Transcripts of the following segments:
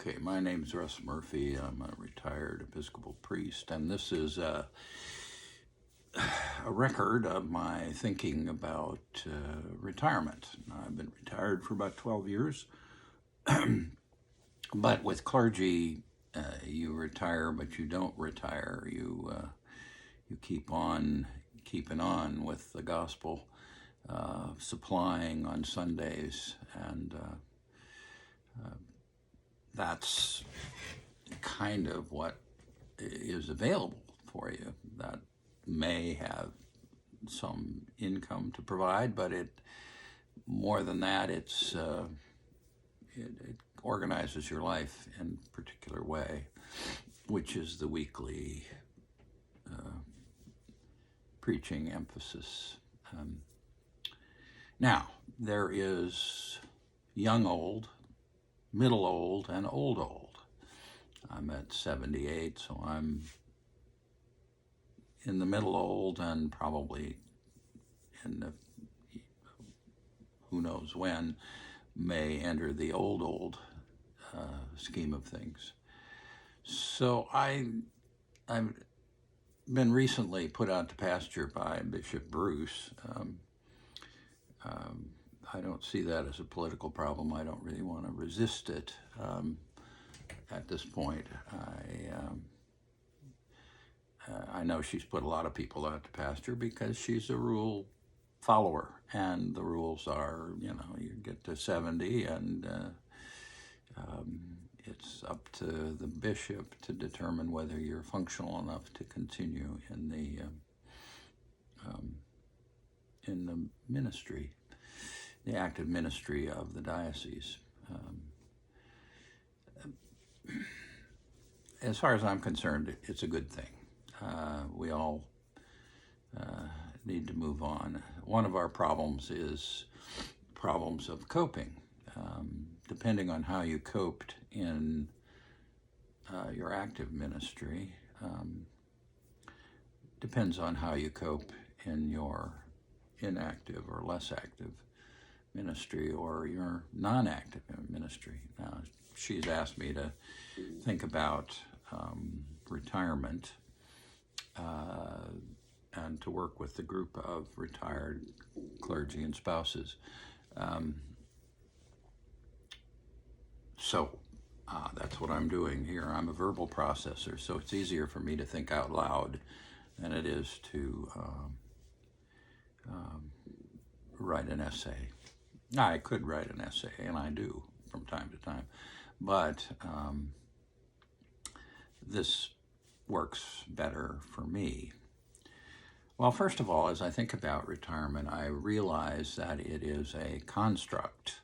Okay, my name's Russ Murphy. I'm a retired Episcopal priest, and this is a record of my thinking about retirement. I've been retired for about 12 years, but with clergy, you retire, but you don't retire. You keep on keeping on with the gospel, supplying on Sundays, and that's kind of what is available for you. That may have some income to provide, but more than that, it organizes your life in a particular way, which is the weekly preaching emphasis. Now, there is young old, middle old, and old. I'm at 78, so I'm in the middle old and probably in the, who knows when, may enter the old scheme of things. So I've been recently put out to pasture by Bishop Bruce. I don't see that as a political problem. I don't really want to resist it at this point. I know she's put a lot of people out to pasture because she's a rule follower, and the rules are, you get to 70 and it's up to the bishop to determine whether you're functional enough to continue in the ministry, the active ministry of the diocese. As far as I'm concerned, it's a good thing. We all need to move on. One of our problems is problems of coping. Depending on how you coped in your active ministry, depends on how you cope in your inactive or less active ministry or your non-active ministry. Now, she's asked me to think about retirement and to work with the group of retired clergy and spouses. So that's what I'm doing here. I'm a verbal processor, so it's easier for me to think out loud than it is to write an essay. I could write an essay, and I do from time to time, but this works better for me. Well, first of all, as I think about retirement, I realize that it is a construct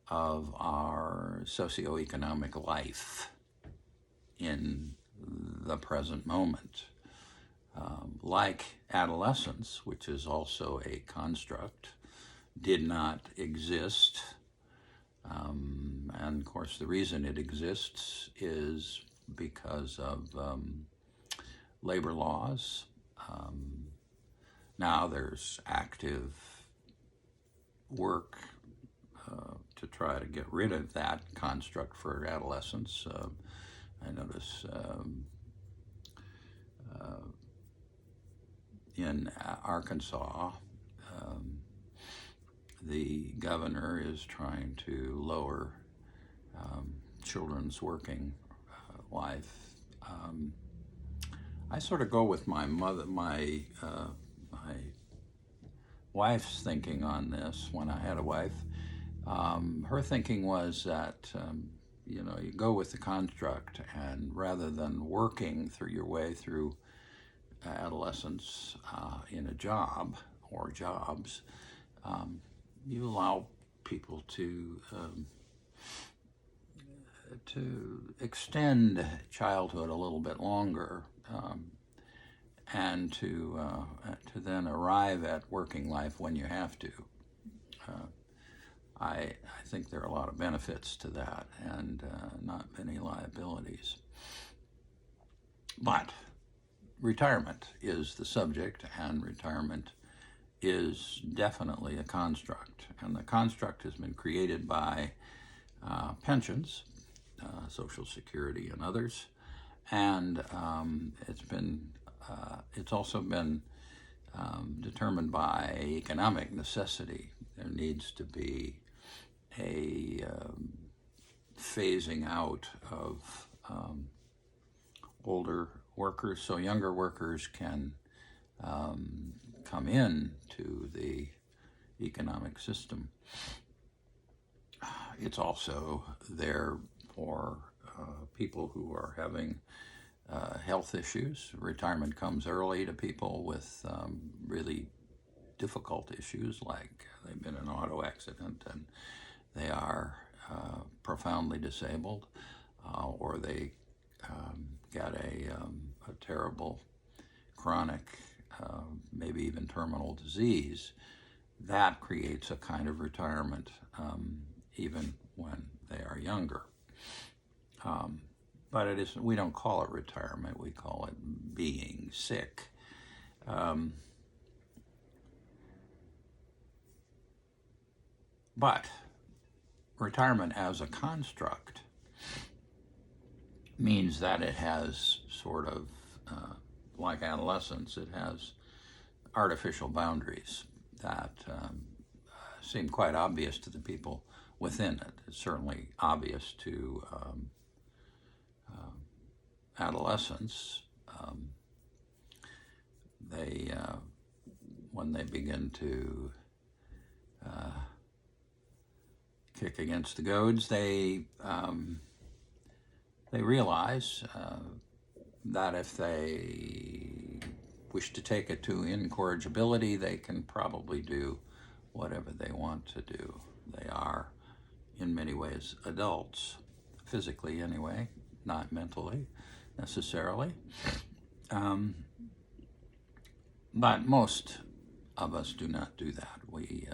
of our socioeconomic life in the present moment. Like adolescence, which is also a construct, did not exist. And of course, the reason it exists is because of labor laws. Now there's active work to try to get rid of that construct for adolescents. I notice in Arkansas, the governor is trying to lower children's working life. I sort of go with my wife's thinking on this when I had a wife. Her thinking was that, you go with the construct, and rather than working through your way through adolescence in a job or jobs, you allow people to extend childhood a little bit longer, and to then arrive at working life when you have to. I think there are a lot of benefits to that, and not many liabilities. But retirement is the subject, and retirement is definitely a construct. And the construct has been created by pensions Social Security and others. And it's also been determined by economic necessity. There needs to be a phasing out of older workers so younger workers can come in to the economic system. It's also there for people who are having health issues. Retirement comes early to people with really difficult issues, like they've been in an auto accident and they are profoundly disabled, or they get a terrible chronic, maybe even terminal disease. That creates a kind of retirement even when they are younger. But it isn't, we don't call it retirement, we call it being sick. But retirement as a construct means that it has sort of, like adolescence, it has artificial boundaries that seem quite obvious to the people within it. It's certainly obvious to adolescents. They, when they begin to kick against the goads, they realize that if they wish to take it to incorrigibility, they can probably do whatever they want to do. They are, in many ways, adults, physically anyway, not mentally necessarily. But most of us do not do that. We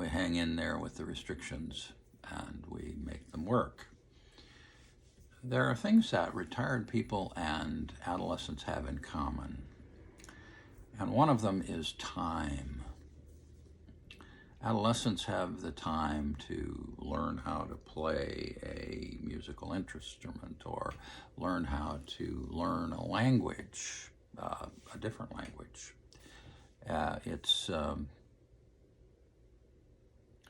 hang in there with the restrictions and we make them work. There are things that retired people and adolescents have in common, and one of them is time. Adolescents have the time to learn how to play a musical instrument or learn how to learn a language, a different language.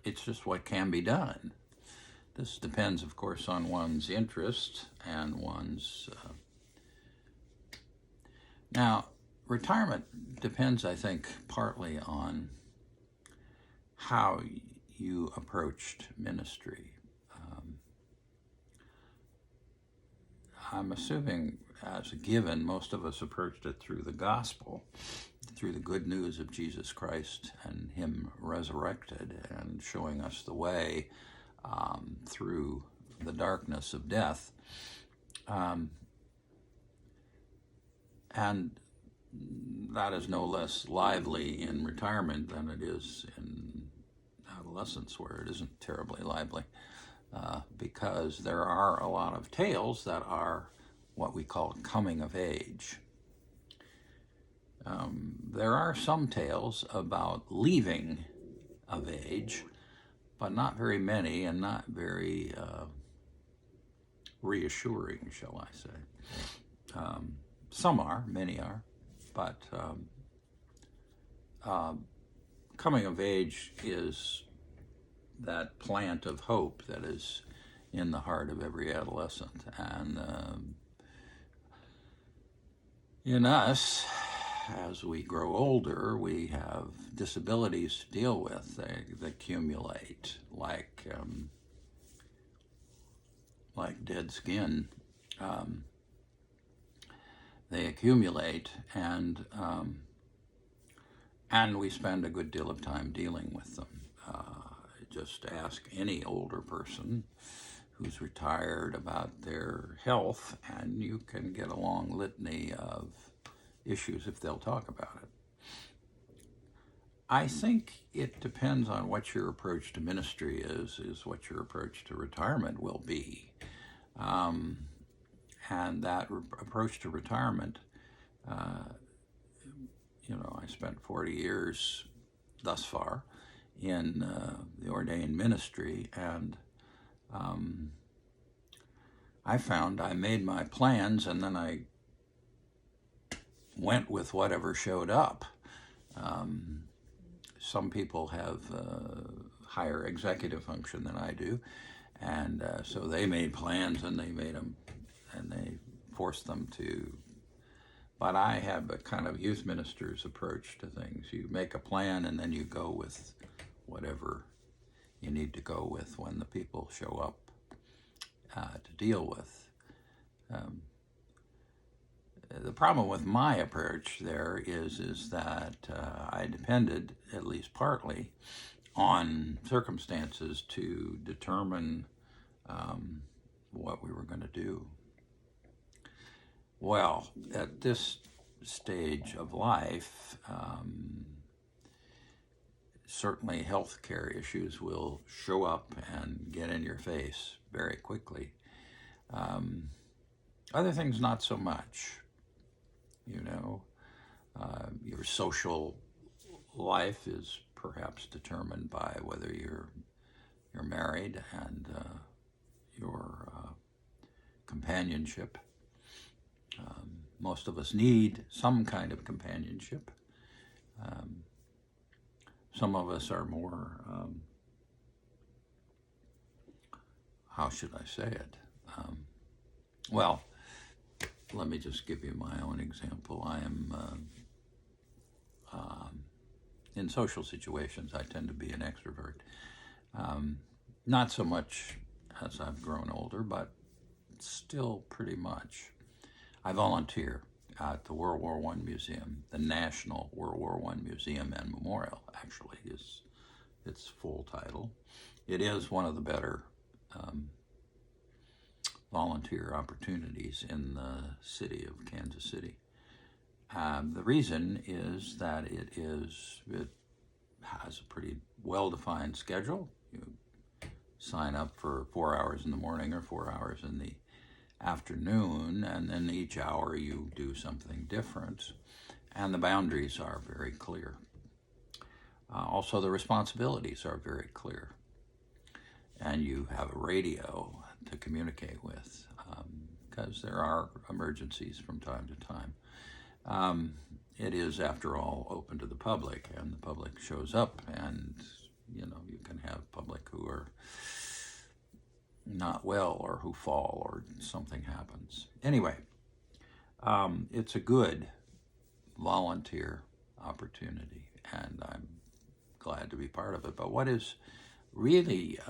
It's just what can be done. This depends, of course, on one's interest and one's... Now, retirement depends, I think, partly on how you approached ministry. I'm assuming, as a given, most of us approached it through the gospel, through the good news of Jesus Christ and Him resurrected and showing us the way through the darkness of death. And that is no less lively in retirement than it is in adolescence, where it isn't terribly lively, because there are a lot of tales that are what we call coming of age. There are some tales about leaving of age, but not very many and not very reassuring, shall I say. Some are, many are, but coming of age is that plant of hope that is in the heart of every adolescent. And in us, as we grow older, we have disabilities to deal with. They accumulate like dead skin. They accumulate, and we spend a good deal of time dealing with them. Just ask any older person who's retired about their health, and you can get a long litany of issues if they'll talk about it. I think it depends on what your approach to ministry is what your approach to retirement will be. And that approach to retirement, I spent 40 years thus far in the ordained ministry, and I found I made my plans and then I went with whatever showed up. Some people have higher executive function than I do, and so they made plans and they made them, and they forced them to. But I have a kind of youth minister's approach to things. You make a plan and then you go with whatever you need to go with when the people show up to deal with. The problem with my approach there is that I depended, at least partly, on circumstances to determine what we were going to do. Well, at this stage of life, certainly healthcare issues will show up and get in your face very quickly. Other things, not so much. You know, your social life is perhaps determined by whether you're married and your companionship. Most of us need some kind of companionship. Some of us are more, how should I say it? Well, let me just give you my own example. I am, in social situations, I tend to be an extrovert. Not so much as I've grown older, but still pretty much. I volunteer at the World War I Museum. The National World War I Museum and Memorial, actually, is its full title. It is one of the better volunteer opportunities in the city of Kansas City. The reason is that it has a pretty well-defined schedule. You sign up for 4 hours in the morning or 4 hours in the afternoon, and then each hour you do something different, and the boundaries are very clear. Also, the responsibilities are very clear, and you have a radio to communicate with, because there are emergencies from time to time. It is, after all, open to the public, and the public shows up, and you can have public who are not well or who fall or something happens. Anyway, it's a good volunteer opportunity, and I'm glad to be part of it. But what is really,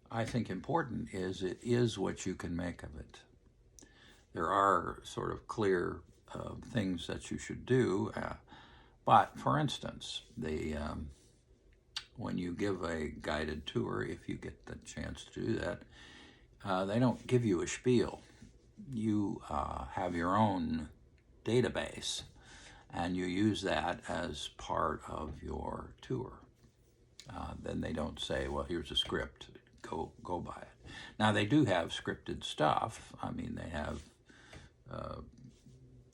I think, important is it is what you can make of it. There are sort of clear things that you should do, but for instance, when you give a guided tour, if you get the chance to do that, they don't give you a spiel. You have your own database, and you use that as part of your tour. Then they don't say, well, here's a script, go by it. Now, they do have scripted stuff. I mean, they have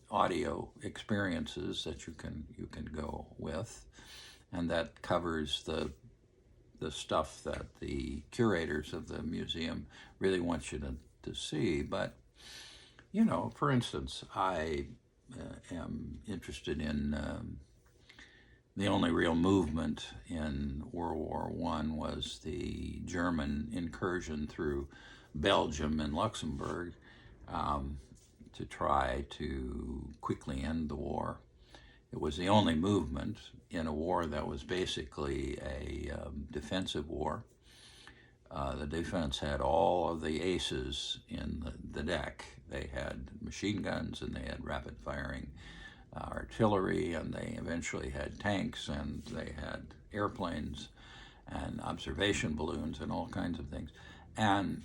audio experiences that you can go with, and that covers the stuff that the curators of the museum really want you to see. But, for instance, I am interested in the only real movement in World War I was the German incursion through Belgium and Luxembourg to try to quickly end the war. It was the only movement in a war that was basically a defensive war. The defense had all of the aces in the deck. They had machine guns, and they had rapid-firing artillery, and they eventually had tanks, and they had airplanes and observation balloons and all kinds of things. And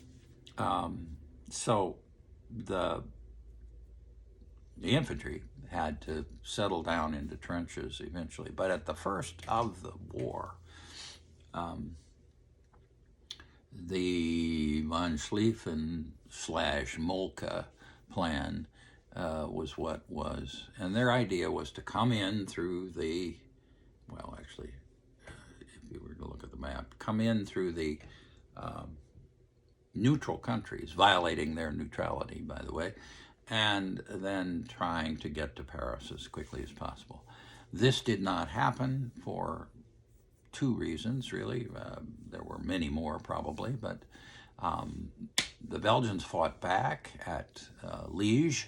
so the infantry had to settle down into trenches eventually. But at the first of the war, the von Schlieffen/Moltke plan was what was. And their idea was to come in through the, well, actually, if you were to look at the map, come in through the neutral countries, violating their neutrality, by the way, and then trying to get to Paris as quickly as possible. This did not happen for two reasons, really. There were many more, probably, but the Belgians fought back at Liège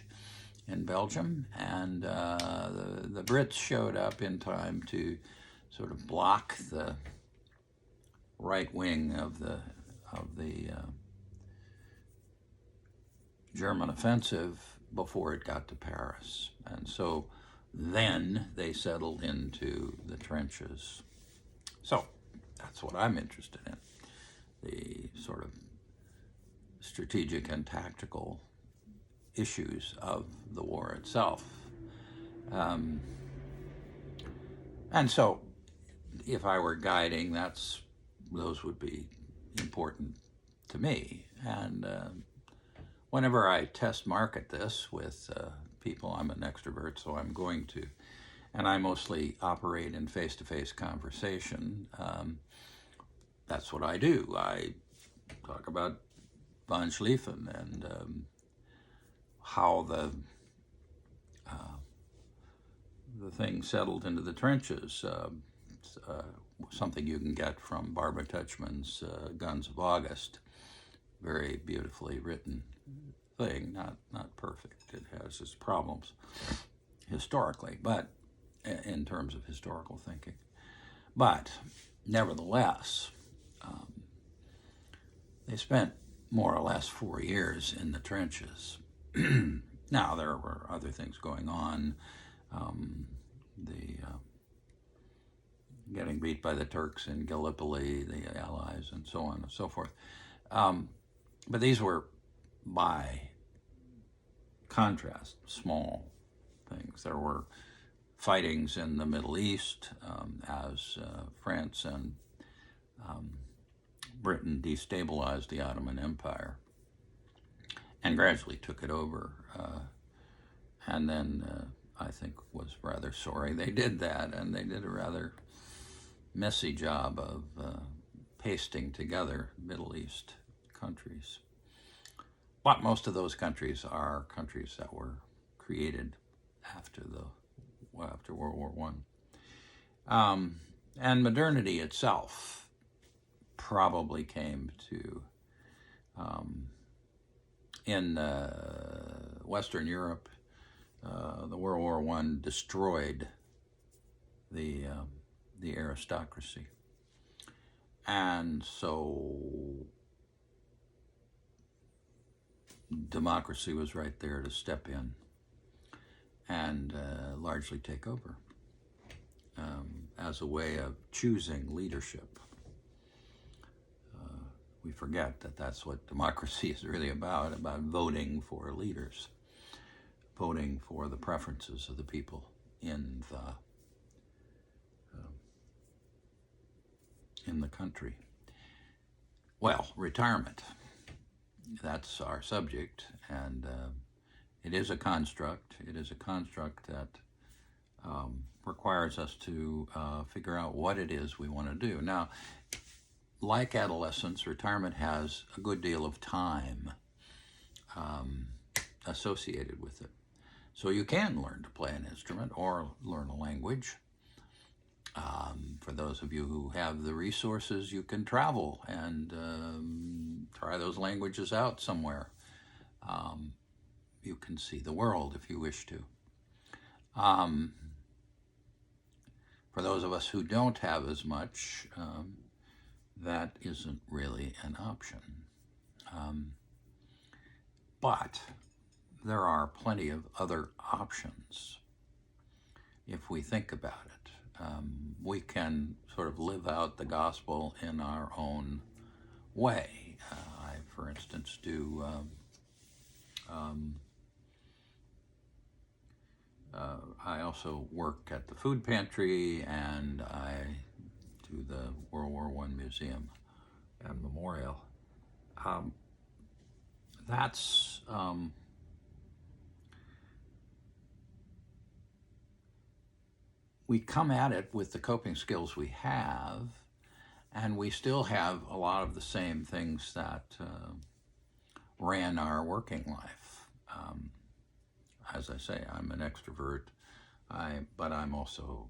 in Belgium, and the Brits showed up in time to sort of block the right wing of the German offensive before it got to Paris. And so then they settled into the trenches. So that's what I'm interested in, the sort of strategic and tactical issues of the war itself. And so if I were guiding, those would be important to me. And whenever I test market this with people, I'm an extrovert, so I'm going to, and I mostly operate in face-to-face conversation. That's what I do. I talk about von Schlieffen and how the thing settled into the trenches. Something you can get from Barbara Tuchman's Guns of August. Very beautifully written thing, not perfect. It has its problems historically, but in terms of historical thinking. But nevertheless, they spent more or less 4 years in the trenches. Now, there were other things going on. Getting beat by the Turks in Gallipoli, the Allies, and so on and so forth. But these were, by contrast, small things. There were fightings in the Middle East as France and Britain destabilized the Ottoman Empire and gradually took it over. And then I think was rather sorry they did that, and they did a rather messy job of pasting together Middle East countries. But most of those countries are countries that were created after World War I. And modernity itself probably came to, in Western Europe, the World War I destroyed the aristocracy. And so democracy was right there to step in and largely take over as a way of choosing leadership. We forget that that's what democracy is really about voting for leaders, voting for the preferences of the people in the country. Well, retirement. That's our subject, and it is a construct. It is a construct that requires us to figure out what it is we want to do. Now, like adolescence, retirement has a good deal of time associated with it. So you can learn to play an instrument or learn a language. For those of you who have the resources, you can travel and try those languages out somewhere. You can see the world if you wish to. For those of us who don't have as much, that isn't really an option. But there are plenty of other options if we think about it. We can sort of live out the gospel in our own way. I, for instance, do I also work at the food pantry, and I do the World War I Museum and Memorial. That's we come at it with the coping skills we have, and we still have a lot of the same things that ran our working life. As I say, I'm an extrovert, but I'm also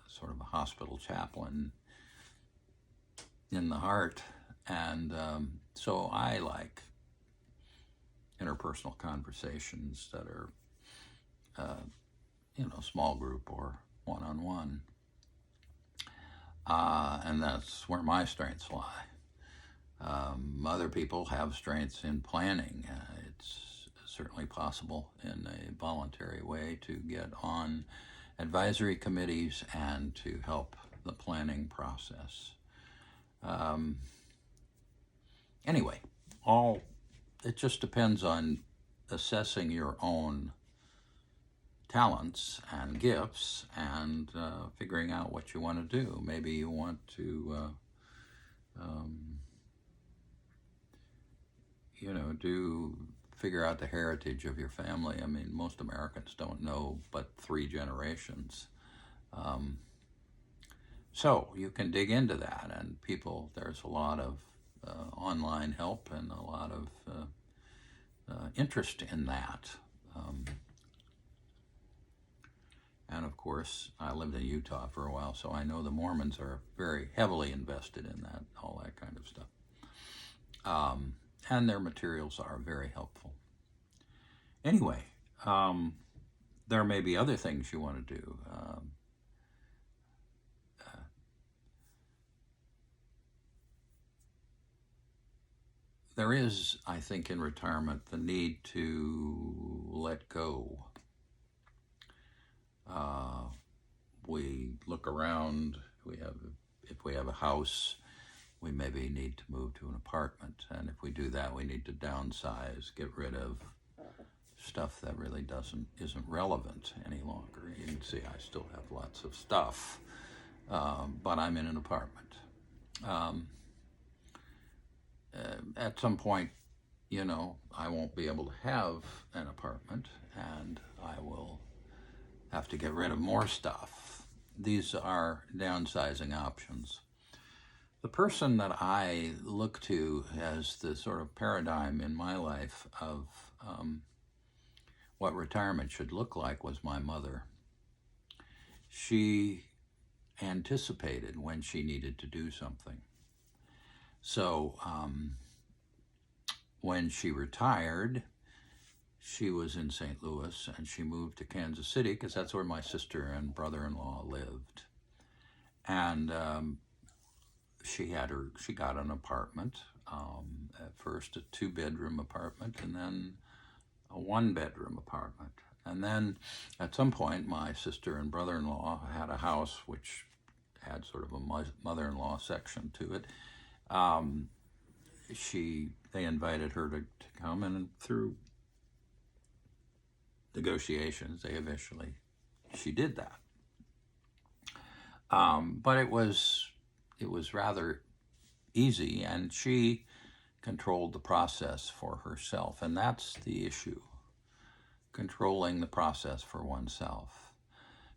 sort of a hospital chaplain in the heart, and so I like interpersonal conversations that are, small group or one-on-one, and that's where my strengths lie. Other people have strengths in planning. It's certainly possible in a voluntary way to get on advisory committees and to help the planning process. Anyway, it just depends on assessing your own talents and gifts and figuring out what you want to do. Maybe you want to figure out the heritage of your family. I mean, most Americans don't know but 3 generations. So you can dig into that, and there's a lot of online help and a lot of interest in that. And of course, I lived in Utah for a while, so I know the Mormons are very heavily invested in that, all that kind of stuff. And their materials are very helpful. Anyway, there may be other things you want to do. There is, I think, in retirement, the need to let go. We look around, if we have a house, we maybe need to move to an apartment. And if we do that, we need to downsize, get rid of stuff that really isn't relevant any longer. You can see I still have lots of stuff, but I'm in an apartment. At some point, I won't be able to have an apartment, and I will have to get rid of more stuff. These are downsizing options. The person that I look to as the sort of paradigm in my life of what retirement should look like was my mother. She anticipated when she needed to do something. So when she retired, she was in St. Louis, and she moved to Kansas City because that's where my sister and brother-in-law lived. And she got an apartment, at first a 2-bedroom apartment, and then a 1-bedroom apartment. And then at some point, my sister and brother-in-law had a house which had sort of a mother-in-law section to it. They invited her to come, and through negotiations, she did that. But it was rather easy, and she controlled the process for herself, and that's the issue, controlling the process for oneself.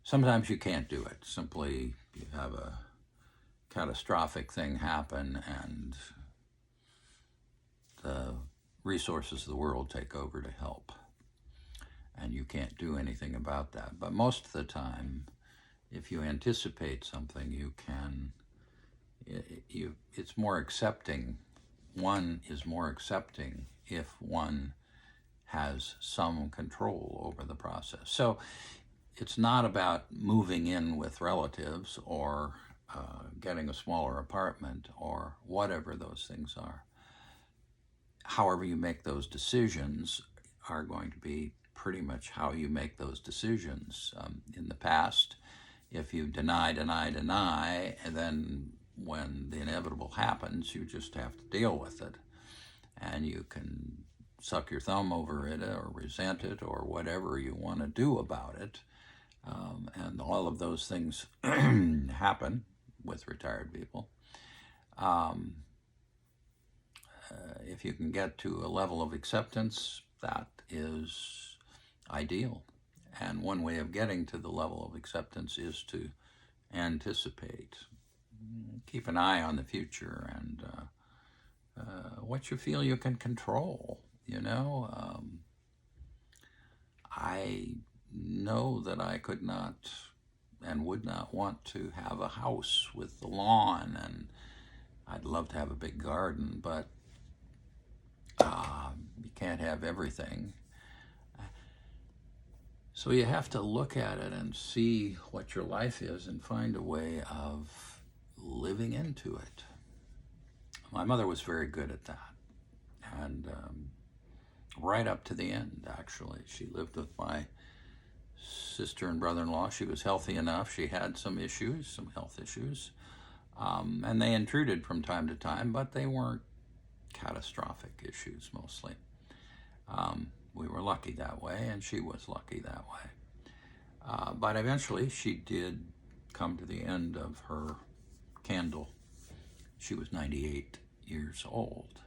Sometimes you can't do it. Simply, you have a catastrophic thing happen, and the resources of the world take over to help, and you can't do anything about that. But most of the time, if you anticipate something, it's more accepting. One is more accepting if one has some control over the process. So it's not about moving in with relatives or getting a smaller apartment or whatever those things are. However you make those decisions are going to be pretty much how you make those decisions. In the past, if you deny, and then when the inevitable happens, you just have to deal with it. And you can suck your thumb over it or resent it or whatever you want to do about it. And all of those things happen with retired people. If you can get to a level of acceptance, that is ideal. And one way of getting to the level of acceptance is to anticipate. Keep an eye on the future and what you feel you can control. you know. I know that I could not and would not want to have a house with the lawn, and I'd love to have a big garden, but you can't have everything. So you have to look at it and see what your life is and find a way of living into it. My mother was very good at that. And right up to the end, actually. She lived with my sister and brother-in-law. She was healthy enough. She had some issues, some health issues. And they intruded from time to time, but they weren't catastrophic issues mostly. We were lucky that way, and she was lucky that way. But eventually she did come to the end of her candle. She was 98 years old.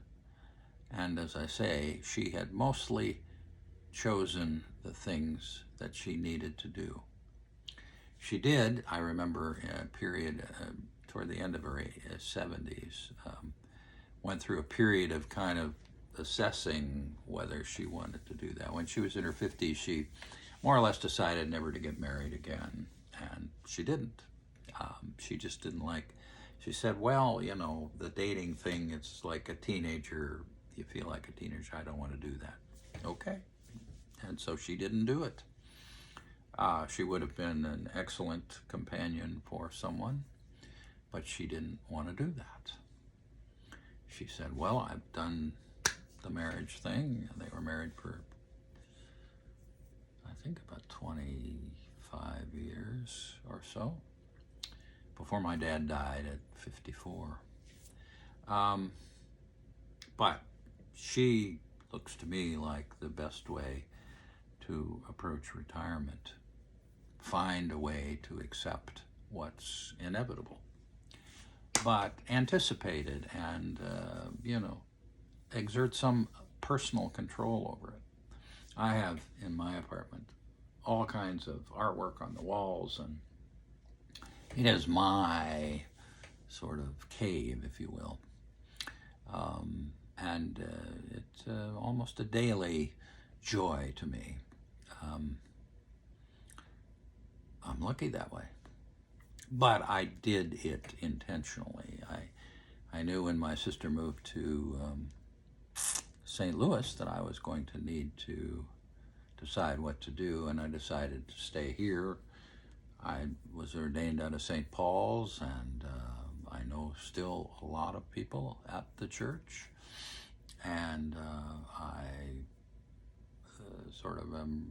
And as I say, she had mostly chosen the things that she needed to do. She did, I remember, a period toward the end of her 70s, went through a period of kind of assessing whether she wanted to do that. When she was in her 50s, she more or less decided never to get married again, and she didn't. She just didn't like, she said, well, you know, the dating thing, it's like a teenager, you feel like a teenager, I don't want to do that. Okay. And so she didn't do it. She would have been an excellent companion for someone, but she didn't want to do that. She said, well, I've done the marriage thing. They were married for, I think, about 25 years or so, before my dad died at 54. But she looks to me like the best way to approach retirement. Find a way to accept what's inevitable, but anticipate it and, exert some personal control over it. I have in my apartment all kinds of artwork on the walls, and it is my sort of cave, if you will. And it's almost a daily joy to me. I'm lucky that way. But I did it intentionally. I knew when my sister moved to St. Louis that I was going to need to decide what to do, and I decided to stay here. I was ordained out of St. Paul's, and I know still a lot of people at the church, and I sort of am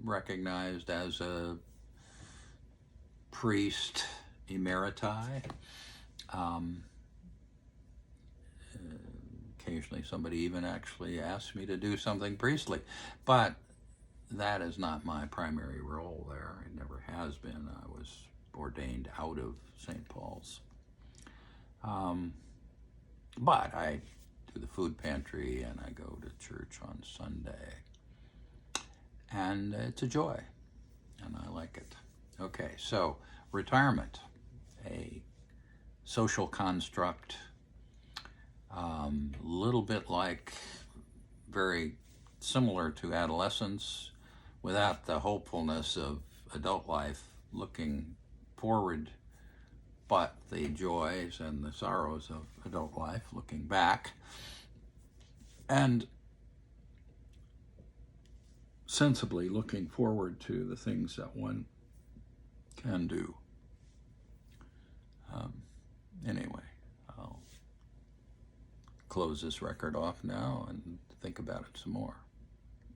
recognized as a priest emeriti. Occasionally somebody even actually asks me to do something priestly, but that is not my primary role there. It never has been. I was ordained out of St. Paul's. But I do the food pantry, and I go to church on Sunday. And it's a joy, and I like it. Okay, so retirement, a social construct, little bit like, very similar to adolescence, without the hopefulness of adult life, looking forward, but the joys and the sorrows of adult life, looking back, and sensibly looking forward to the things that one can do. Anyway, I'll close this record off now and think about it some more.